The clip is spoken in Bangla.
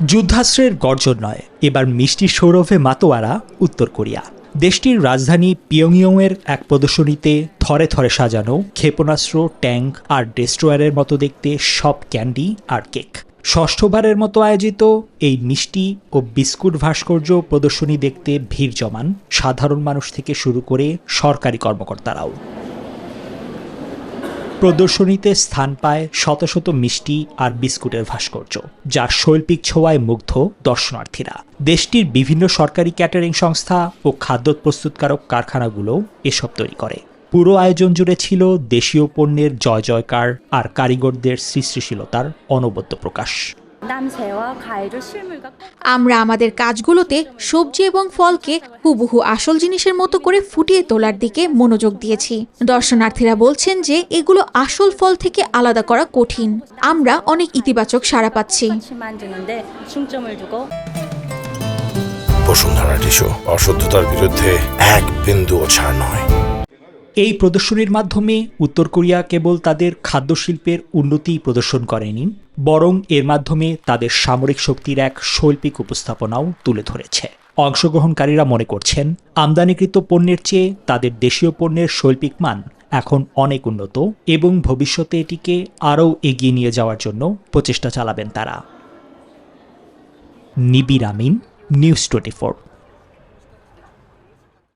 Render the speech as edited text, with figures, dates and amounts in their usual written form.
যুদ্ধাস্ত্রের গর্জন নয়, এবার মিষ্টির সৌরভে মাতোয়ারা উত্তর কোরিয়া। দেশটির রাজধানী পিয়ংইয়ংয়ের এক প্রদর্শনীতে থরে থরে সাজানো ক্ষেপণাস্ত্র, ট্যাঙ্ক আর ডেস্ট্রয়ারের মতো দেখতে সব ক্যান্ডি আর কেক। ষষ্ঠবারের মতো আয়োজিত এই মিষ্টি ও বিস্কুট ভাস্কর্য প্রদর্শনী দেখতে ভিড় জমান সাধারণ মানুষ থেকে শুরু করে সরকারি কর্মকর্তারাও। প্রদর্শনীতে স্থান পায় শত শত মিষ্টি আর বিস্কুটের ভাস্কর্য, যার শৈল্পিক ছোঁয়ায় মুগ্ধ দর্শনার্থীরা। দেশটির বিভিন্ন সরকারি ক্যাটারিং সংস্থা ও খাদ্য প্রস্তুতকারক কারখানাগুলোও এসব তৈরি করে। পুরো আয়োজন জুড়ে ছিল দেশীয় পণ্যের জয় জয়কার আর কারিগরদের সৃষ্টিশীলতার অনবদ্য প্রকাশ। আমরা আমাদের কাজগুলোতে সবজি এবং ফলকে হুবহু আসল জিনিসের মতো করে ফুটিয়ে তোলার দিকে মনোযোগ দিয়েছি। দর্শনার্থীরা বলছেন যে এগুলো আসল ফল থেকে আলাদা করা কঠিন। আমরা অনেক ইতিবাচক সাড়া পাচ্ছি। বসুন্ধরা টিস্যু অশুদ্ধতার বিরুদ্ধে এক বিন্দুও ছাড় নয়। এই প্রদর্শনীর মাধ্যমে উত্তর কোরিয়া কেবল তাদের খাদ্যশিল্পের উন্নতি প্রদর্শন করেনি, বরং এর মাধ্যমে তাদের সামরিক শক্তির এক শৈল্পিক উপস্থাপনাও তুলে ধরেছে। অংশগ্রহণকারীরা মনে করছেন, আমদানিকৃত পণ্যের চেয়ে তাদের দেশীয় পণ্যের শৈল্পিক মান এখন অনেক উন্নত এবং ভবিষ্যতে এটিকে আরও এগিয়ে নিয়ে যাওয়ার জন্য প্রচেষ্টা চালাবেন তারা। নিবির আমিন, নিউজ 24।